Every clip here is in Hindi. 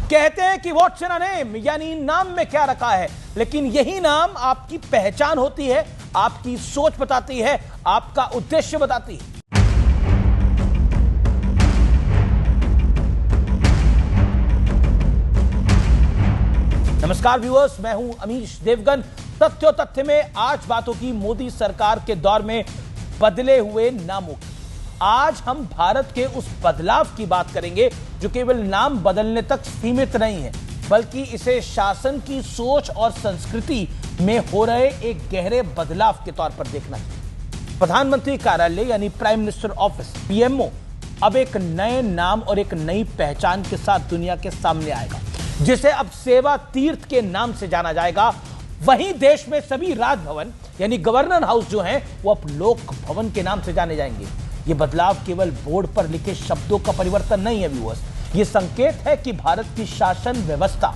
कहते हैं कि व्हाट्स इन अ नेम, यानी नाम में क्या रखा है, लेकिन यही नाम आपकी पहचान होती है, आपकी सोच बताती है, आपका उद्देश्य बताती है। नमस्कार व्यूअर्स, मैं हूं अमीश देवगन। तथ्यों तथ्य में आज बातों की मोदी सरकार के दौर में बदले हुए नामों की। आज हम भारत के उस बदलाव की बात करेंगे जो केवल नाम बदलने तक सीमित नहीं है, बल्कि इसे शासन की सोच और संस्कृति में हो रहे एक गहरे बदलाव के तौर पर देखना चाहिए। प्रधानमंत्री कार्यालय यानी प्राइम मिनिस्टर ऑफिस पीएमओ अब एक नए नाम और एक नई पहचान के साथ दुनिया के सामने आएगा, जिसे अब सेवा तीर्थ के नाम से जाना जाएगा। वहीं देश में सभी राजभवन यानी गवर्नर हाउस जो हैं वो अब लोक भवन के नाम से जाने जाएंगे। ये बदलाव केवल बोर्ड पर लिखे शब्दों का परिवर्तन नहीं है व्यूअर्स, ये संकेत है कि भारत की शासन व्यवस्था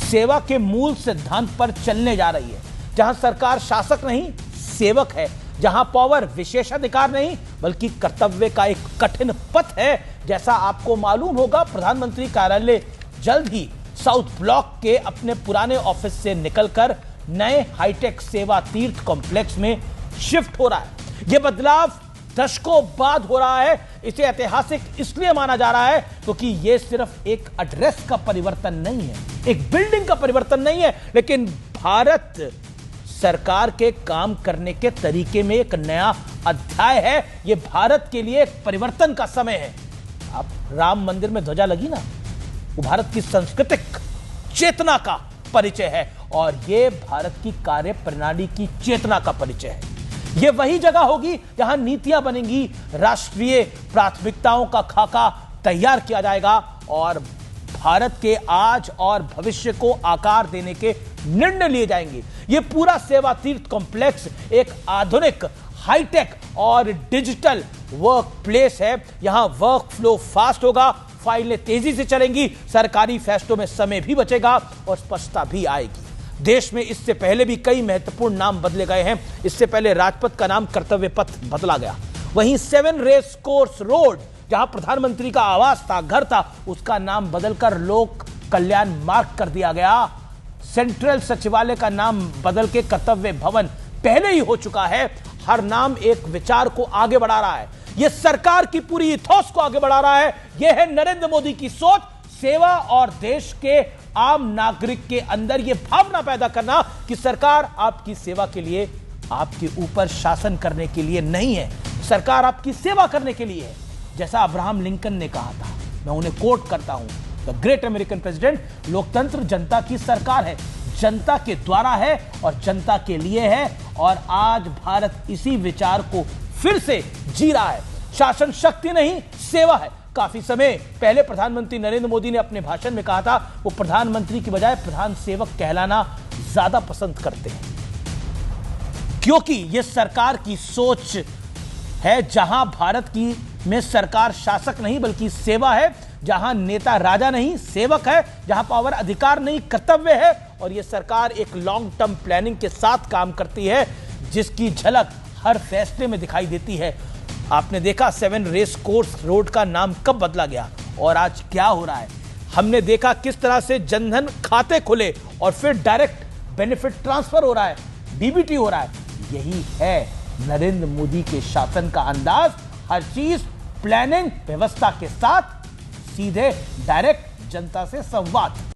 सेवा के मूल सिद्धांत पर चलने जा रही है, जहां सरकार शासक नहीं सेवक है, जहां पावर विशेषाधिकार नहीं बल्कि कर्तव्य का एक कठिन पथ है। जैसा आपको मालूम होगा, प्रधानमंत्री कार्यालय जल्द ही साउथ ब्लॉक के अपने पुराने ऑफिस से निकलकर नए हाईटेक सेवा तीर्थ कॉम्प्लेक्स में शिफ्ट हो रहा है। यह बदलाव दशकों बाद हो रहा है। इसे ऐतिहासिक इसलिए माना जा रहा है क्योंकि यह सिर्फ एक एड्रेस का परिवर्तन नहीं है, एक बिल्डिंग का परिवर्तन नहीं है, लेकिन भारत सरकार के काम करने के तरीके में एक नया अध्याय है। यह भारत के लिए एक परिवर्तन का समय है। अब राम मंदिर में ध्वजा लगी ना, वो भारत की सांस्कृतिक चेतना का परिचय है और यह भारत की कार्य प्रणाली की चेतना का परिचय है। यह वही जगह होगी जहां नीतियां बनेंगी, राष्ट्रीय प्राथमिकताओं का खाका तैयार किया जाएगा और भारत के आज और भविष्य को आकार देने के निर्णय लिए जाएंगे। यह पूरा सेवा तीर्थ कॉम्प्लेक्स एक आधुनिक, हाईटेक और डिजिटल वर्क प्लेस है। यहां वर्क फ्लो फास्ट होगा, फाइलें तेजी से चलेंगी, सरकारी फैसलों में समय भी बचेगा और स्पष्टता भी आएगी। देश में इससे पहले भी कई महत्वपूर्ण नाम बदले गए हैं। इससे पहले राजपथ का नाम कर्तव्य पथ बदला गया। वहीं 7 रेस कोर्स रोड, जहां प्रधानमंत्री का आवास था, घर था, उसका नाम बदलकर लोक कल्याण मार्ग कर दिया गया। सेंट्रल सचिवालय का नाम बदल के कर्तव्य भवन पहले ही हो चुका है। हर नाम एक विचार को आगे बढ़ा रहा है, यह सरकार की पूरी इथोस को आगे बढ़ा रहा है। यह है नरेंद्र मोदी की सोच, सेवा और देश के आम नागरिक के अंदर यह भावना पैदा करना कि सरकार आपकी सेवा के लिए, आपके ऊपर शासन करने के लिए नहीं है, सरकार आपकी सेवा करने के लिए है। जैसा अब्राहम लिंकन ने कहा था, मैं उन्हें कोट करता हूं, द ग्रेट अमेरिकन प्रेसिडेंट, लोकतंत्र जनता की सरकार है, जनता के द्वारा है और जनता के लिए है। और आज भारत इसी विचार को फिर से जी रहा है। शासन शक्ति नहीं, सेवा है। काफी समय पहले प्रधानमंत्री नरेंद्र मोदी ने अपने भाषण में कहा था वो प्रधानमंत्री की बजाय प्रधान सेवक कहलाना ज्यादा पसंद करते हैं, क्योंकि यह सरकार की सोच है, जहां भारत की में सरकार शासक नहीं बल्कि सेवा है, जहां नेता राजा नहीं सेवक है, जहां पावर अधिकार नहीं कर्तव्य है। और यह सरकार एक लॉन्ग टर्म प्लानिंग के साथ काम करती है, जिसकी झलक हर फैसले में दिखाई देती है। आपने देखा 7 रेस कोर्स रोड का नाम कब बदला गया और आज क्या हो रहा है। हमने देखा किस तरह से जनधन खाते खुले और फिर डायरेक्ट बेनिफिट ट्रांसफर हो रहा है, डीबीटी हो रहा है। यही है नरेंद्र मोदी के शासन का अंदाज। हर चीज प्लानिंग व्यवस्था के साथ, सीधे डायरेक्ट जनता से संवाद।